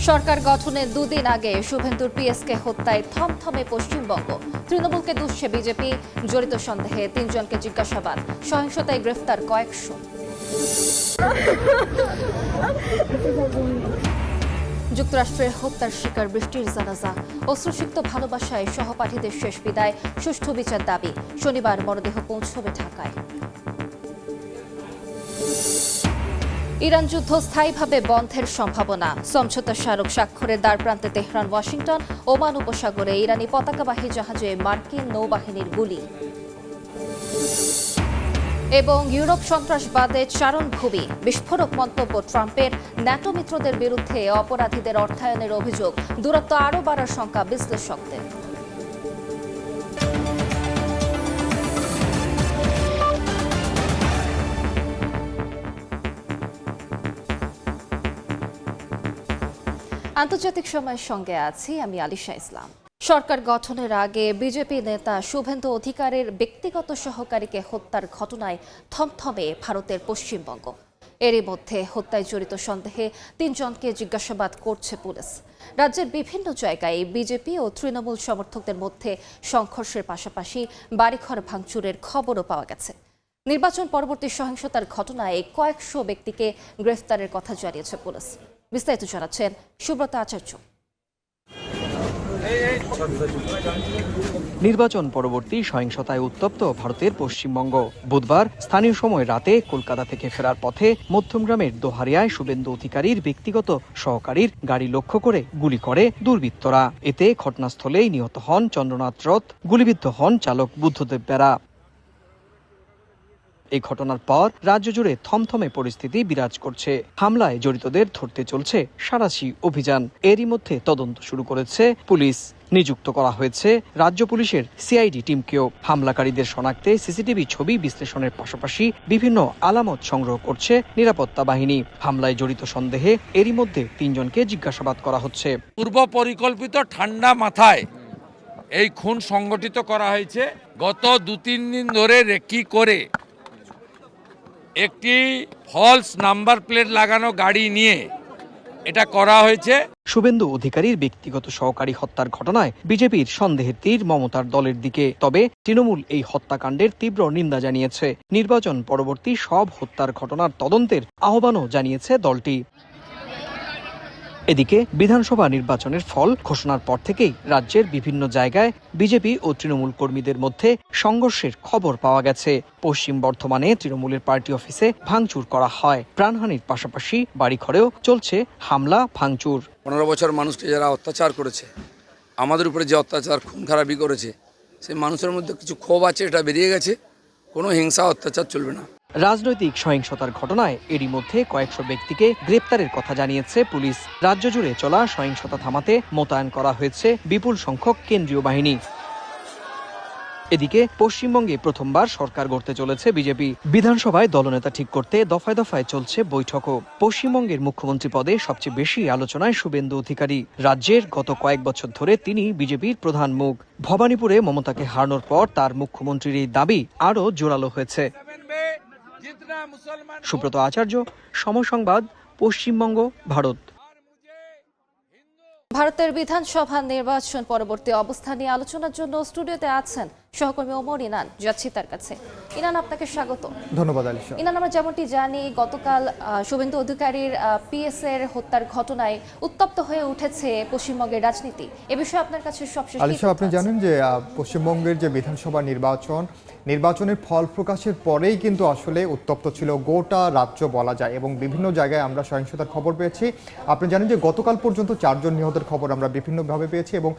সরকার গঠনের দুদিন আগে শুভেন্দুর পিএসকে হত্যায় থমথমে পশ্চিমবঙ্গ। তৃণমূলকে দুষছে বিজেপি। জড়িত সন্দেহে ৩ জনকে জিজ্ঞাসাবাদ। সহিংসতায় গ্রেফতার কয়েকশো। যুক্তরাষ্ট্রের হত্যার শিকার বৃষ্টির জানাজা। অশ্রুসিক্ত ভালোবাসায় সহপাঠীদের শেষ বিদায়। সুষ্ঠু বিচার দাবি। শনিবার মরদেহ পৌঁছবে ঢাকায়। ইরান যুদ্ধ স্থায়ীভাবে বন্ধের সম্ভাবনা। সমঝোতা স্মারক স্বাক্ষরের দ্বারপ্রান্তে তেহরান, ওয়াশিংটন। ওমান উপসাগরে ইরানি পতাকাবাহী জাহাজে মার্কিন নৌবাহিনীর গুলি। এবং ইউরোপ সন্ত্রাসবাদে চারণভূমি। বিস্ফোরক মন্তব্য ট্রাম্পের। ন্যাটো মিত্রদের বিরুদ্ধে অপরাধীদের অর্থায়নের অভিযোগ। দূরত্ব আরও বাড়ার শঙ্কা বিশ্লেষকদের। আন্তর্জাতিক সময়ের সঙ্গে আছি আমি আলিশা ইসলাম। সরকার গঠনের আগে বিজেপি নেতা শুভেন্দু অধিকারীর ব্যক্তিগত সহকারীকে হত্যার ঘটনায় থমথমে ভারতের পশ্চিমবঙ্গ। এরই মধ্যে হত্যায় জড়িত সন্দেহে ৩ জনকে জিজ্ঞাসাবাদ করছে পুলিশ। রাজ্যের বিভিন্ন জায়গায় বিজেপি ও তৃণমূল সমর্থকদের মধ্যে সংঘর্ষের পাশাপাশি বাড়িঘর ভাঙচুরের খবরও পাওয়া গেছে। নির্বাচন পরবর্তী সহিংসতার ঘটনায় কয়েকশো ব্যক্তিকে গ্রেফতারের কথা জানিয়েছে পুলিশ। বিস্তারিত জানাচ্ছেন সুব্রত আচার্য। নির্বাচন পরবর্তী সহিংসতায় উত্তপ্ত ভারতের পশ্চিমবঙ্গ। বুধবার স্থানীয় সময় রাতে কলকাতা থেকে ফেরার পথে মধ্যমগ্রামের দোহারিয়ায় শুভেন্দু অধিকারীর ব্যক্তিগত সহকারীর গাড়ি লক্ষ্য করে গুলি করে দুর্বৃত্তরা। এতে ঘটনাস্থলেই নিহত হন চন্দ্রনাথ রথ, গুলিবিদ্ধ হন চালক বুদ্ধদেব বেরা। এই ঘটনার পর রাজ্য জুড়ে থমথমে পরিস্থিতি বিরাজ করছে। হামলায় জড়িতদের ধরতে চলছে সাঁড়াশি অভিযান। এরই মধ্যে তদন্ত শুরু করেছে পুলিশ। নিযুক্ত করা হয়েছে রাজ্য পুলিশের সিআইডি টিমকেও। হামলাকারীদের শনাক্তে সিসিটিভি ছবি বিশ্লেষণের পাশাপাশি বিভিন্ন আলামত সংগ্রহ করছে নিরাপত্তা বাহিনী। হামলায় জড়িত সন্দেহে এরই মধ্যে ৩ জনকে জিজ্ঞাসাবাদ করা হচ্ছে। পূর্ব পরিকল্পিত ঠান্ডা মাথায় এই খুন সংগঠিত করা হয়েছে। গত ২-৩ দিন ধরে রেকি করে একটি ফলস নাম্বার প্লেট লাগানো গাড়ি নিয়ে এটা করা হয়েছে। শুভেন্দু অধিকারীর ব্যক্তিগত সহকারী হত্যার ঘটনায় বিজেপির সন্দেহের তীর মমতার দলের দিকে। তবে তৃণমূল এই হত্যাকাণ্ডের তীব্র নিন্দা জানিয়েছে। নির্বাচন পরবর্তী সব হত্যার ঘটনার তদন্তের আহ্বানও জানিয়েছে দলটি। এদিকে বিধানসভা নির্বাচনের ফল ঘোষণার পর থেকেই রাজ্যের বিভিন্ন জায়গায় বিজেপি ও তৃণমূল কর্মীদের মধ্যে সংঘর্ষের খবর পাওয়া গেছে। পশ্চিম বর্ধমানে তৃণমূলের পার্টি অফিসে ভাঙচুর করা হয়। প্রাণহানির পাশাপাশি বাড়িঘরেও চলছে হামলা ভাঙচুর। 15 বছর মানুষকে যারা অত্যাচার করেছে, আমাদের উপরে যে অত্যাচার খুন খারাপি করেছে, সেই মানুষের মধ্যে কিছু ক্ষোভ আছে, এটা বেরিয়ে গেছে। কোনো হিংসা অত্যাচার চলবে না। রাজনৈতিক সহিংসতার ঘটনায় এরই মধ্যে কয়েকশো ব্যক্তিকে গ্রেপ্তারের কথা জানিয়েছে পুলিশ। রাজ্য জুড়ে চলা সহিংসতা থামাতে মোতায়েন করা হয়েছে বিপুল সংখ্যক কেন্দ্রীয় বাহিনী। এদিকে পশ্চিমবঙ্গে প্রথমবার সরকার গড়তে চলেছে বিজেপি। বিধানসভায় দলনেতা ঠিক করতে দফায় দফায় চলছে বৈঠকও। পশ্চিমবঙ্গের মুখ্যমন্ত্রী পদে সবচেয়ে বেশি আলোচনায় শুভেন্দু অধিকারী। রাজ্যের গত কয়েক বছর ধরে তিনি বিজেপির প্রধান মুখ। ভবানীপুরে মমতাকে হারানোর পর তার মুখ্যমন্ত্রীর এই দাবি আরও জোরালো হয়েছে। সুব্রত আচার্য, সময় সংবাদ, পশ্চিমবঙ্গ, ভারত। ভারতের বিধানসভা নির্বাচন পরবর্তী অবস্থা নিয়ে আলোচনার জন্য স্টুডিওতে আছেন সহকর্মী ওমর ইনান। যাচ্ছি তার কাছে। ইনান, আপনাকে স্বাগত। ধন্যবাদ আলিশা। ইনান, আমরা যেমনটি জানি গতকাল শুভেন্দু অধিকারীর পিএস এর হত্যার ঘটনায় উত্তপ্ত হয়ে উঠেছে পশ্চিমবঙ্গের রাজনীতি। এ বিষয়ে আপনার কাছে সবশেষ আলিশা, আপনি জানেন যে পশ্চিমবঙ্গের যে বিধানসভা নির্বাচনের ফল প্রকাশের পরেই কিন্তু আসলে উত্তপ্ত ছিল গোটা রাজ্য বলা যায়, এবং বিভিন্ন জায়গায় আমরা সহিংসতার খবর পেয়েছি। আপনি জানেন যে গতকাল পর্যন্ত 4 জন নিহতের খবর আমরা বিভিন্নভাবে পেয়েছি, এবং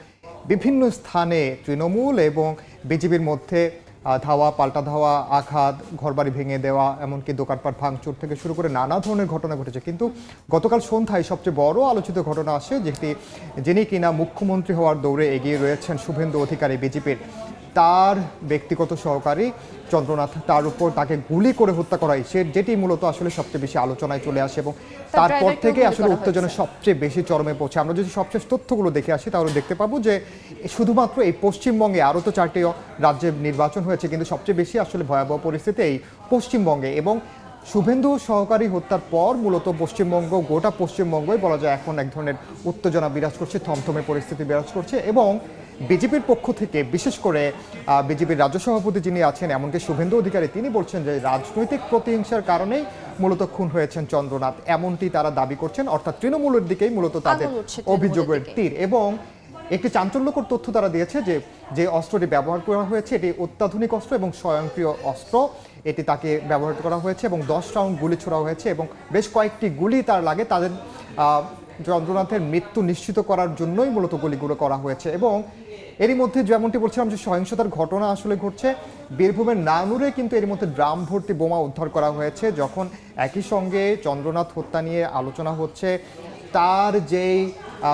বিভিন্ন স্থানে তৃণমূল এবং বিজেপির মধ্যে ধাওয়া পাল্টা ধাওয়া, আঘাত, ঘরবাড়ি ভেঙে দেওয়া, এমনকি দোকানপাট ভাঙচুর থেকে শুরু করে নানা ধরনের ঘটনা ঘটেছে। কিন্তু গতকাল সন্ধ্যায় সবচেয়ে বড় আলোচিত ঘটনা আসে, যিনি কিনা মুখ্যমন্ত্রী হওয়ার দৌড়ে এগিয়ে রয়েছেন শুভেন্দু অধিকারী বিজেপির। তার ব্যক্তিগত সহকারী চন্দ্রনাথ, তার উপর তাকে গুলি করে হত্যা করা হয়, যেটি মূলত আসলে সবচেয়ে বেশি আলোচনায় চলে আসে, এবং তারপর থেকে আসলে উত্তেজনা সবচেয়ে বেশি চরমে পৌঁছে। আমরা যদি সবশেষ তথ্যগুলো দেখে আসি তাহলে দেখতে পাবো যে শুধুমাত্র এই পশ্চিমবঙ্গে, আরও তো 4টি রাজ্যে নির্বাচন হয়েছে, কিন্তু সবচেয়ে বেশি আসলে ভয়াবহ পরিস্থিতি এই পশ্চিমবঙ্গে। এবং শুভেন্দু সহকারী হত্যার পর মূলত পশ্চিমবঙ্গ, গোটা পশ্চিমবঙ্গই বলা যায় এখন এক ধরনের উত্তেজনা বিরাজ করছে, থমথমে পরিস্থিতি বিরাজ করছে। এবং বিজেপির পক্ষ থেকে বিশেষ করে বিজেপির রাজ্য সভাপতি যিনি আছেন, এমনকি শুভেন্দু অধিকারী, তিনি বলছেন যে রাজনৈতিক প্রতিহিংসার কারণেই মূলত খুন হয়েছেন চন্দ্রনাথ, এমনটি তারা দাবি করছেন। অর্থাৎ তৃণমূলের দিকেই মূলত তাদের আঙুল উঠছে তৃণমূলের অভিযোগের দিকে। তীর। এবং একটি চাঞ্চল্যকর তথ্য তারা দিয়েছে যে যে অস্ত্রটি ব্যবহার করা হয়েছে এটি অত্যাধুনিক অস্ত্র এবং স্বয়ংক্রিয় অস্ত্র। এটি তাকে ব্যবহার করা হয়েছে এবং 10 রাউন্ড গুলি ছোড়া হয়েছে এবং বেশ কয়েকটি গুলি তার লাগে। তাদের চন্দ্রনাথের মৃত্যু নিশ্চিত করার জন্যই মূলত গুলিগুলো করা হয়েছে। এবং এরই মধ্যে যেমনটি বলছিলাম যে সহিংসতার ঘটনা আসলে ঘটছে বীরভূমের নানুরে, কিন্তু এর মধ্যে ড্রাম ভর্তি বোমা উদ্ধার করা হয়েছে। যখন একই সঙ্গে চন্দ্রনাথ হত্যা নিয়ে আলোচনা হচ্ছে, তার যেই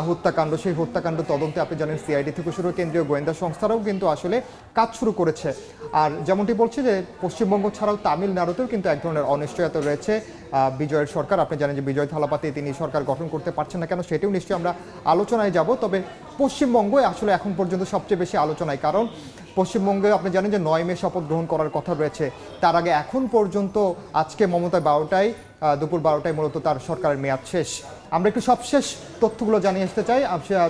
হত্যাকাণ্ড, সেই হত্যাকাণ্ড তদন্তে আপনি জানেন সিআইডি থেকে শুরু কেন্দ্রীয় গোয়েন্দা সংস্থারাও কিন্তু আসলে কাজ শুরু করেছে। আর যেমনটি বলছি যে পশ্চিমবঙ্গ ছাড়াও তামিলনাড়ুতেও কিন্তু এক ধরনের অনিশ্চয়তা রয়েছে। বিজয়ের সরকার, আপনি জানেন যে বিজয় থালাপাতি তিনি সরকার গঠন করতে পারছেন না কেন, সেটিও নিশ্চয়ই আমরা আলোচনায় যাব। তবে পশ্চিমবঙ্গে আসলে এখন পর্যন্ত সবচেয়ে বেশি আলোচনায়, কারণ পশ্চিমবঙ্গে আপনি জানেন যে 9 মে শপথ গ্রহণ করার কথা রয়েছে। তার আগে এখন পর্যন্ত আজকে মমতা 12টায় দুপুর 12টায় মূলত তার সরকারের মেয়াদ শেষ। আমরা একটু সবশেষ তথ্যগুলো জানিয়ে আসতে চাই।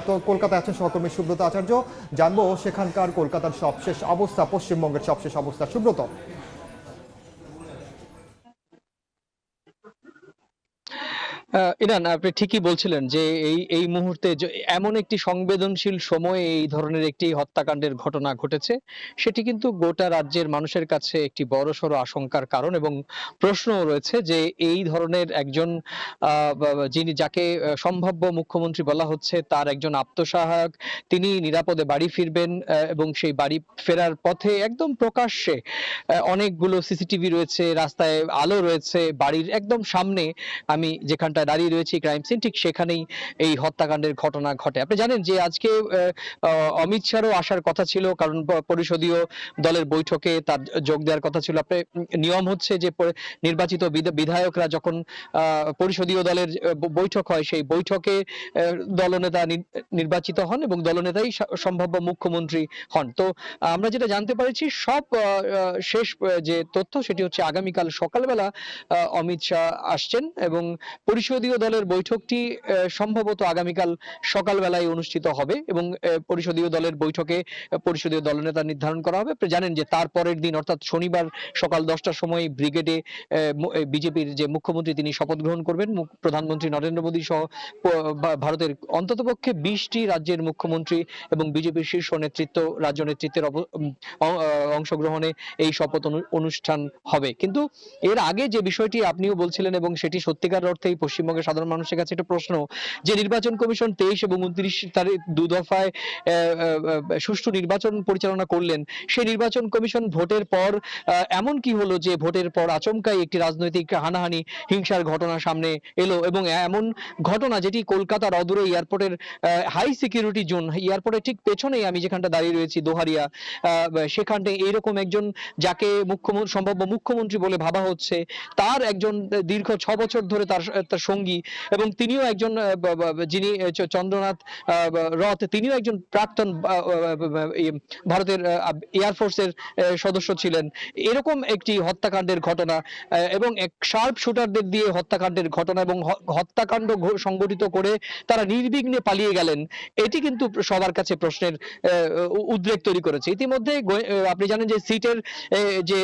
তো কলকাতায় আছেন সহকর্মী সুব্রত আচার্য, জানবো সেখানকার কলকাতার সবশেষ অবস্থা, পশ্চিমবঙ্গের সবশেষ অবস্থা। সুব্রত। ইরান, আপনি ঠিকই বলছিলেন যে এই মুহূর্তে এমন একটি সংবেদনশীল সময়ে এই ধরনের একটি হত্যাকাণ্ডের ঘটনা ঘটেছে, সেটি কিন্তু গোটা রাজ্যের মানুষের কাছে একটি বড়সড় আশঙ্কার কারণ। এবং প্রশ্নও রয়েছে যে এই ধরনের একজন যাকে সম্ভাব্য মুখ্যমন্ত্রী বলা হচ্ছে, তার একজন আত্মসহায়ক, তিনি নিরাপদে বাড়ি ফিরবেন এবং সেই বাড়ি ফেরার পথে একদম প্রকাশ্যে অনেকগুলো সিসিটিভি রয়েছে, রাস্তায় আলো রয়েছে, বাড়ির একদম সামনে আমি যেখানটা দাঁড়িয়ে রয়েছি ক্রাইম সিন, ঠিক সেখানেই এই হত্যাকাণ্ডের ঘটনা ঘটে। আপনি জানেন যে আজকে অমিত শাহরও আসার কথা ছিল, কারণ পরিষদীয় দলের বৈঠকে তার যোগ দেওয়ার কথা ছিল। আপনি নিয়ম হচ্ছে যে নির্বাচিত বিধায়করা যখন পরিষদীয় দলের বৈঠক হয়, সেই বৈঠকে দলনেতা নির্বাচিত হন এবং দলনেতাই সম্ভাব্য মুখ্যমন্ত্রী হন। তো আমরা যেটা জানতে পেরেছি, সব শেষ যে তথ্য সেটি হচ্ছে আগামীকাল সকালবেলা অমিত শাহ আসছেন এবং পরিষদীয় দলের বৈঠকটি সম্ভবত আগামীকাল সকালবেলায় অনুষ্ঠিত হবে এবং পরিষদীয় দলের বৈঠকে পরিষদীয় দলনেতা নির্ধারণ করা হবে। আপনি জানেন যে তার পরের দিন অর্থাৎ শনিবার সকাল 10টার সময় ব্রিগেডে বিজেপির যে মুখ্যমন্ত্রী তিনি শপথ গ্রহণ করবেন। প্রধানমন্ত্রী নরেন্দ্র মোদী সহ ভারতের অন্ততপক্ষে 20টি রাজ্যের মুখ্যমন্ত্রী এবং বিজেপির শীর্ষ নেতৃত্ব, রাজ্য নেতৃত্বের অংশগ্রহণে এই শপথ অনুষ্ঠান হবে। কিন্তু এর আগে যে বিষয়টি আপনিও বলছিলেন এবং সেটি সত্যিকার অর্থেই পশ্চিমবঙ্গের সাধারণ মানুষের কাছে একটা প্রশ্ন, যে নির্বাচন কমিশন 23 এবং 29 তারিখ 2 দফায় সুষ্ঠু নির্বাচন পরিচালনা করলেন, সেই নির্বাচন কমিশন ভোটের পর এমন কি হলো যে ভোটের পর আচমকাই একটি রাজনৈতিক হানাহানি, হিংসার ঘটনা সামনে এলো এবং এমন ঘটনা যেটি কলকাতার অদূরে এয়ারপোর্টের হাই সিকিউরিটি জোন, এয়ারপোর্টের ঠিক পেছনেই আমি যেখানটা দাঁড়িয়ে রয়েছি দোহারিয়া, সেখানটায় এইরকম একজন যাকে সম্ভাব্য মুখ্যমন্ত্রী বলে ভাবা হচ্ছে, তার একজন দীর্ঘ 6 বছর ধরে তার সঙ্গী এবং তিনিও একজন যিনি চন্দ্রনাথ রথ, তিনিও একজন প্রাক্তন ভারতের এয়ারফোর্সের সদস্য ছিলেন। এরকম একটি হত্যাকাণ্ডের ঘটনা এবং শার্প শুটারদের দিয়ে হত্যাকাণ্ডের ঘটনা এবং হত্যাকাণ্ড সংগঠিত করে তারা নির্বিঘ্নে পালিয়ে গেলেন, এটি কিন্তু সবার কাছে প্রশ্নের উদ্রেক তৈরি করেছে। ইতিমধ্যে আপনি জানেন যে সিটের যে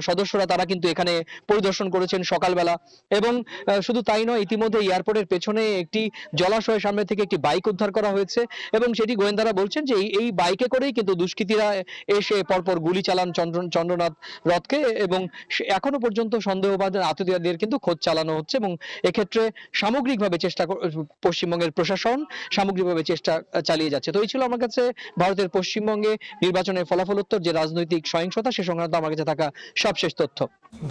সদস্যরা তারা কিন্তু এখানে পরিদর্শন করেছেন সকালবেলা এবং শুধু তাই নয়, ইতিমধ্যে এয়ারপোর্টের পেছনে একটি জলাশয়ের সামনে থেকে একটি বাইক উদ্ধার করা হয়েছে এবং সেটি গোয়েন্দারা বলছেন যে এই বাইকে করেই কিন্তু দুষ্কৃতীরা এসে পরপর গুলি চালান চন্দ্রনাথ রথকে এবং এখনো পর্যন্ত সন্দেহবাদ আততায়ীদের কিন্তু খোঁজ চালানো হচ্ছে এবং এক্ষেত্রে সামগ্রিকভাবে পশ্চিমবঙ্গের প্রশাসন সামগ্রিকভাবে চেষ্টা চালিয়ে যাচ্ছে। তো এই ছিল আমার কাছে ভারতের পশ্চিমবঙ্গে নির্বাচনের ফলাফলোত্তর যে রাজনৈতিক সহিংসতা, সে সংক্রান্ত আমার কাছে থাকা সবশেষ তথ্য।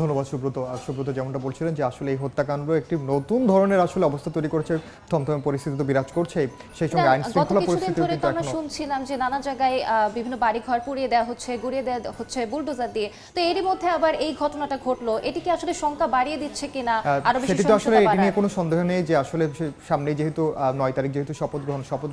ধন্যবাদ সুব্রত। আর সুব্রত যেমনটা বলছিলেন যে আসলে এই হত্যাকাণ্ড একটি নতুন ধরনের আসলে অবস্থা তৈরি করছে, থমথমে পরিস্থিতি তো বিরাজ করছে, সেই সঙ্গে আইন গত শৃঙ্খলা কিছুদিন পরিস্থিতিও ধরে কিন্তু তো আমরা এখনো শুনছিলাম যে নানা জায়গায় বিভিন্ন বাড়িঘর পুড়িয়ে দেওয়া হচ্ছে, গুড়িয়ে দেওয়া হচ্ছে বুলডোজার দিয়ে। তো এরই মধ্যে আবার এই ঘটনাটা ঘটলো, এটি কি আসলে শঙ্কা বাড়িয়ে দিচ্ছে কিনা, আরো বেশি সেটি তো আসলে সহিংসতা এটি নিয়ে বাড়ায়? কোনো সন্দেহ নেই যে আসলে সামনে যেহেতু 9 তারিখ যেহেতু শপথ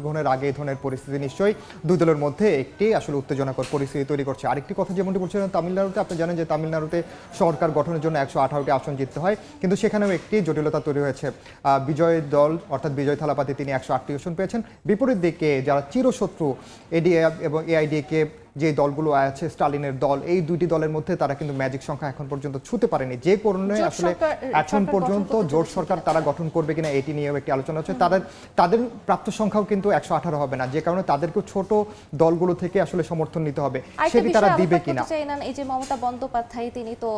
গ্রহণের আগে এই ধরনের পরিস্থিতি নিশ্চয়ই দুই দলের মধ্যে একটি আসলে উত্তেজনাকর পরিস্থিতি তৈরি করছে। আরেকটি কথা যেমনটি বলছিলেন তামিলনাড়ুতে, আপনি জানেন যে তামিলনাড়ুতে সরকার গঠনের জন্য 118টি আসন জিততে হয়, কিন্তু সেখানেও একটি জটিলতা তৈরি হয়েছে। বিজয় দল অর্থাৎ বিজয় থালাপাতি তিনি 108টি আসন পেয়েছেন, বিপরীত দিকে যারা চিরশত্রু এডিএ এবং এআইডিকে যে দলগুলো আছে, স্টালিনের দল, এই দুইটি দলের মধ্যে তারা কিন্তু ম্যাজিক সংখ্যা এখন পর্যন্ত ছুঁতে পারেনি, যে কারণে আসলে এখন পর্যন্ত জোট সরকার তারা গঠন করবে কিনা এটি নিয়েও একটি আলোচনা হচ্ছে। তাদের প্রাপ্ত সংখ্যাও কিন্তু 118 হবে না, যে কারণে তাদেরকে ছোট দলগুলো থেকে আসলে সমর্থন নিতে হবে, সেটি তারা দিবে কিনা। এই যে মমতা বন্দ্যোপাধ্যায় তিনি তো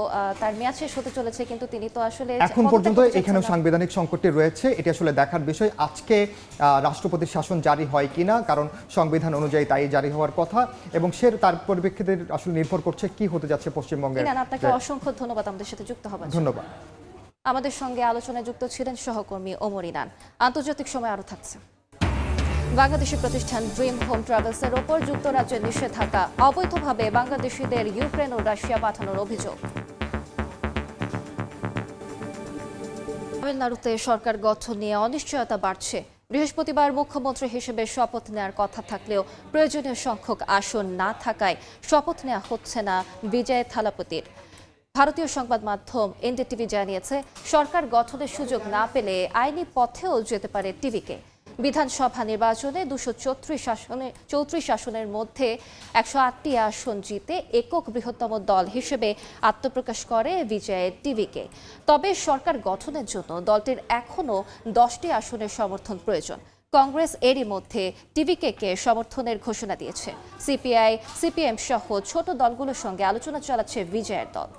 তার মেয়াদ শেষ হতে চলেছে, কিন্তু তিনি তো আসলে এখন পর্যন্ত এখানেও সাংবিধানিক সংকটটি রয়েছে, এটি আসলে দেখার বিষয় আজকে রাষ্ট্রপতির শাসন জারি হয় কিনা, কারণ সংবিধান অনুযায়ী তাই জারি হওয়ার কথা, এবং তার পরিপ্রেক্ষিতে আসলে নির্ভর করছে কি হতে যাচ্ছে পশ্চিমবঙ্গে। আপনাকে অসংখ্য ধন্যবাদ আমাদের সাথে যুক্ত হবার জন্য। ধন্যবাদ। আমাদের সঙ্গে আলোচনায় যুক্ত ছিলেন সহকর্মী ওমর ইনান। আন্তর্জাতিক সময় আরো থাকছে। বাংলাদেশি প্রতিষ্ঠান ড্রিম হোম ট্রাভেলসের ওপর যুক্তরাজ্যের নিষেধাজ্ঞা, অবৈধভাবে বাংলাদেশিদের ইউক্রেন ও রাশিয়া পাঠানোর অভিযোগ। তামিলনাড়ুতে সরকার গঠন নিয়ে অনিশ্চয়তা বাড়ছে। বৃহস্পতিবার মুখ্যমন্ত্রী হিসেবে শপথ নেওয়ার কথা থাকলেও প্রয়োজনীয় সংখ্যক আসন না থাকায় শপথ নেওয়া হচ্ছে না বিজয় থালাপতির। ভারতীয় সংবাদ মাধ্যম এনডিটিভি জানিয়েছে, সরকার গঠনের সুযোগ না পেলে আইনি পথেও যেতে পারে টিভিকে। বিধানসভা নির্বাচনে 234 আসনের মধ্যে 108টি আসন জিতে একক বৃহত্তম দল হিসেবে আত্মপ্রকাশ করে বিজয়ের টিভিকে। তবে সরকার গঠনের জন্য দলটির এখনও 10টি আসনের সমর্থন প্রয়োজন। কংগ্রেস এরই মধ্যে টিভিকে সমর্থনের ঘোষণা দিয়েছে। সিপিআই, সিপিএম সহ ছোট দলগুলোর সঙ্গে আলোচনা চালাচ্ছে বিজয়ের দল।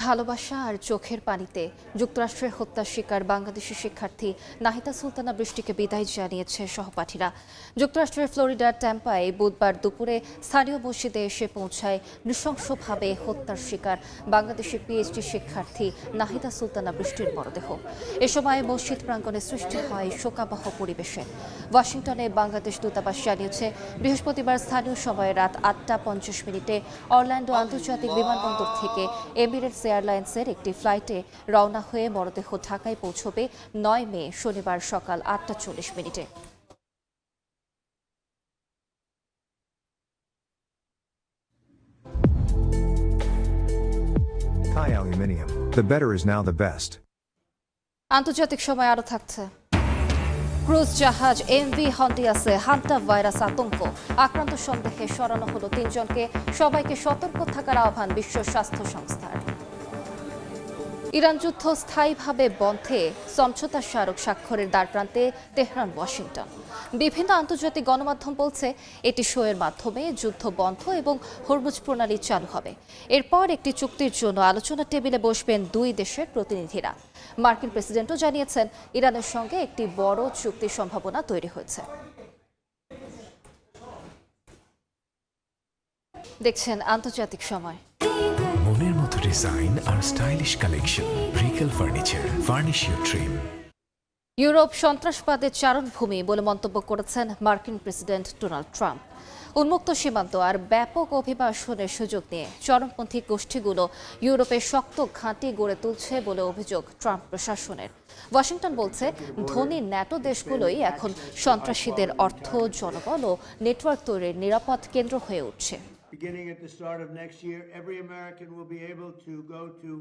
ভালোবাসা আর চোখের পানিতে যুক্তরাষ্ট্রের হত্যার শিকার বাংলাদেশি শিক্ষার্থী নাহিদা সুলতানা বৃষ্টিকে বিদায় জানিয়েছে সহপাঠীরা। যুক্তরাষ্ট্রের ফ্লোরিডার ট্যাম্পায় বুধবার দুপুরে স্থানীয় মসজিদে এসে পৌঁছায় নৃশংসভাবে হত্যার শিকার বাংলাদেশি পিএইচডি শিক্ষার্থী নাহিদা সুলতানা বৃষ্টির মরদেহ। এ সময় মসজিদ প্রাঙ্গণে সৃষ্টি হয় শোকাবহ পরিবেশে। ওয়াশিংটনে বাংলাদেশ দূতাবাস জানিয়েছে, বৃহস্পতিবার স্থানীয় সময় রাত 8টা 50 অরল্যান্ডো আন্তর্জাতিক বিমানবন্দর থেকে এমিরেটস এয়ারলাইন্সের একটি ফ্লাইটে রওনা হয়ে মরদেহ ঢাকায় পৌঁছবে 9 মে শনিবার সকাল 8টা 40। Thai Aluminium. The better is now the best. আন্তর্জাতিক সময় আরো থাকছে। ক্রুজ জাহাজ এমভি হন্ডিয়াসে হান্টা ভাইরাস আতঙ্ক, আক্রান্ত সন্দেহে সরানো হলো 3 জনকে। সবাইকে সতর্ক থাকার আহ্বান বিশ্ব স্বাস্থ্য সংস্থার। ইরান যুদ্ধ স্থায়ীভাবে বন্ধে সমঝোতা স্মারক স্বাক্ষরের দ্বারপ্রান্তে তেহরান, ওয়াশিংটন। বিভিন্ন আন্তর্জাতিক গণমাধ্যম বলছে, এটি শোয়ের মাধ্যমে যুদ্ধ বন্ধ এবং হরমুজ প্রণালী চালু হবে। এরপর একটি চুক্তির জন্য আলোচনা টেবিলে বসবেন দুই দেশের প্রতিনিধিরা। মার্কিন প্রেসিডেন্টও জানিয়েছেন, ইরানের সঙ্গে একটি বড় চুক্তির সম্ভাবনা তৈরি হয়েছে। দেখছেন আন্তর্জাতিক সময়। মনের মতো ডিজাইন আর stylish collection, Regal furniture, furnish your dream. Europe সন্ত্রাসবাদের চারণভূমি বলে মন্তব্য করেছেন মার্কিন প্রেসিডেন্ট ডোনাল্ড ট্রাম্প। উন্মুক্ত সীমান্ত আর ব্যাপক অভিবাসনের সুযোগ নিয়ে চরমপন্থী গোষ্ঠীগুলো ইউরোপে শক্ত ঘাঁটি গড়ে তুলছে বলে অভিযোগ ট্রাম্প প্রশাসনের। ওয়াশিংটন বলছে, ধনী ন্যাটো দেশগুলোই এখন সন্ত্রাসীদের অর্থ, জনবল ও নেটওয়ার্ক তৈরির নিরাপদ কেন্দ্র হয়ে উঠছে। Beginning at the start of next year, every American will be able to go to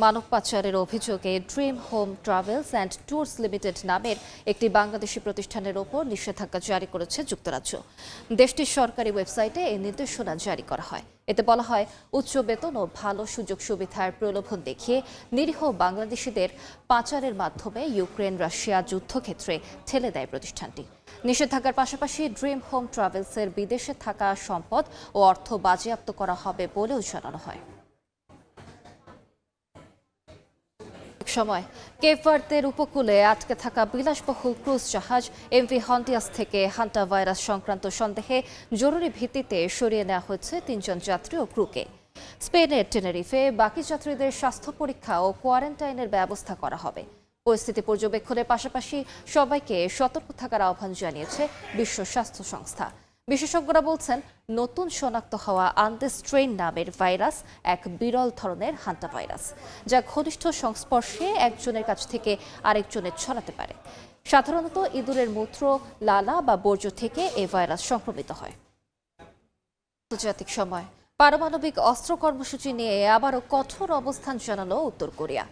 মানব পাচারের অভিযোগে dream home travels and tours limited নামের একটি বাংলাদেশি প্রতিষ্ঠানের ওপর নিষেধাজ্ঞা জারি করেছে যুক্তরাজ্য। দেশটির সরকারি ওয়েবসাইটে এই নির্দেশনা জারি করা হয়। এতে বলা হয়, উচ্চ বেতন ও ভালো সুযোগ সুবিধার প্রলোভন দেখিয়ে নিরীহ বাংলাদেশিদের পাচারের মাধ্যমে ইউক্রেন রাশিয়া যুদ্ধক্ষেত্রে ঠেলে দেয় প্রতিষ্ঠানটি। নিষেধাজ্ঞার পাশাপাশি ড্রিম হোম ট্রাভেলসের বিদেশে থাকা সম্পদ ও অর্থ বাজেয়াপ্ত করা হবে বলেও জানানো হয়। সময় কেপ ভার্দের উপকূলে আটকে থাকা বিলাসবহুল ক্রুজ জাহাজ এমভি হন্ডিয়াস থেকে হান্টা ভাইরাস সংক্রান্ত সন্দেহে জরুরি ভিত্তিতে সরিয়ে নেওয়া হয়েছে 3 জন যাত্রী ও ক্রুকে। স্পেনের টেনেরিফে বাকি যাত্রীদের স্বাস্থ্য পরীক্ষা ও কোয়ারেন্টাইনের ব্যবস্থা করা হবে। পরিস্থিতি পর্যবেক্ষণের পাশাপাশি সবাইকে সতর্ক থাকার আহ্বান জানিয়েছে বিশ্ব স্বাস্থ্য সংস্থা। বিশেষজ্ঞরা বলছেন, নতুন শনাক্ত হওয়া আন্দেস স্ট্রেইন নামের ভাইরাস এক বিরল ধরনের হান্টা ভাইরাস, যা ঘনিষ্ঠ সংস্পর্শে একজনের কাছ থেকে আরেকজনের ছড়াতে পারে। সাধারণত ইঁদুরের মূত্র, লালা বা বর্জ্য থেকে এই ভাইরাস সংক্রমিত হয়। আন্তর্জাতিক সময়, পারমাণবিক অস্ত্র কর্মসূচি নিয়ে আবারও কঠোর অবস্থান জানালো উত্তর কোরিয়া।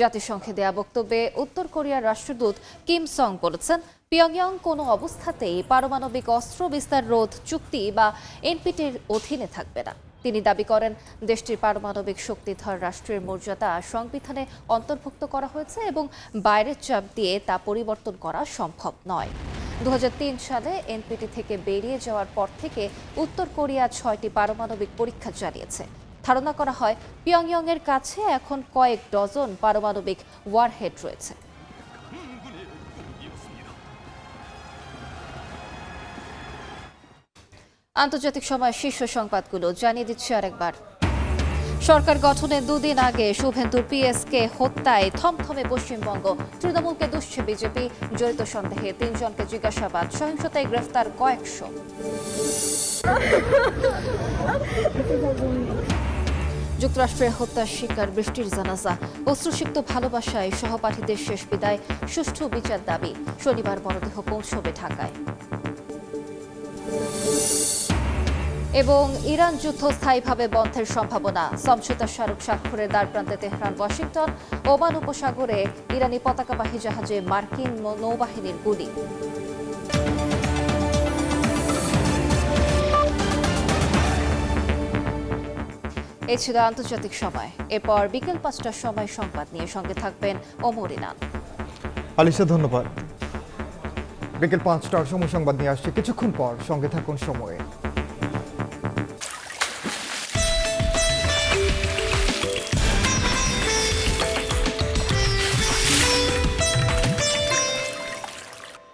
জাতিসংঘে দেয়া বক্তব্যে উত্তর কোরিয়ার রাষ্ট্রদূত কিম সং বলেছেন, পিয়ংইয়ং কোনো অবস্থাতেই পারমাণবিক অস্ত্র বিস্তার রোধ চুক্তি বা এনপিটির অধীনে থাকবে না। তিনি দাবি করেন, দেশটির পারমাণবিক শক্তিধর রাষ্ট্রের মর্যাদা সংবিধানে অন্তর্ভুক্ত করা হয়েছে এবং বাইরের চাপ দিয়ে তা পরিবর্তন করা সম্ভব নয়। 2003 সালে এনপিটি থেকে বেরিয়ে যাওয়ার পর থেকে উত্তর কোরিয়া 6টি পারমাণবিক পরীক্ষা চালিয়েছে। ধারণা করা হয়, পিয়ংইয়ংয়ের কাছে এখন কয়েক ডজন পারমাণবিক ওয়ারহেড রয়েছে। আন্তর্জাতিক সময় শীর্ষ সংবাদগুলো জানিয়ে দিচ্ছে আরেকবার। সরকার গঠনের দুদিন আগে শুভেন্দুর পিএসকে হত্যায় থমথমে পশ্চিমবঙ্গ। তৃণমূলকে দুষছে বিজেপি। জড়িত সন্দেহে 3 জনকে জিজ্ঞাসাবাদ। সহিংসতায় গ্রেফতার কয়েকশো। যুক্তরাষ্ট্রের হত্যার শিকার বৃষ্টির জানাজা। অশ্রুসিক্ত ভালোবাসায় সহপাঠীদের শেষ বিদায়। সুষ্ঠু বিচার দাবি। শনিবার মরদেহ পৌঁছবে ঢাকায়। এবং ইরান যুদ্ধ স্থায়ীভাবে বন্ধের সম্ভাবনা। সমঝোতা স্মারক স্বাক্ষরের দ্বারপ্রান্তে তেহরান, ওয়াশিংটন। ওমান উপসাগরে ইরানি পতাকাবাহী জাহাজে মার্কিন নৌবাহিনীর গুলি। এই ছিল আন্তর্জাতিক সময়। এরপর বিকেল 5টার সময় সংবাদ নিয়ে সঙ্গে থাকবেন ওমর ইনান। আলিশা, ধন্যবাদ। বিকেল 5টার সময় সংবাদ নিয়ে আসছে কিছুক্ষণ পর। সঙ্গে থাকুন সময়ে।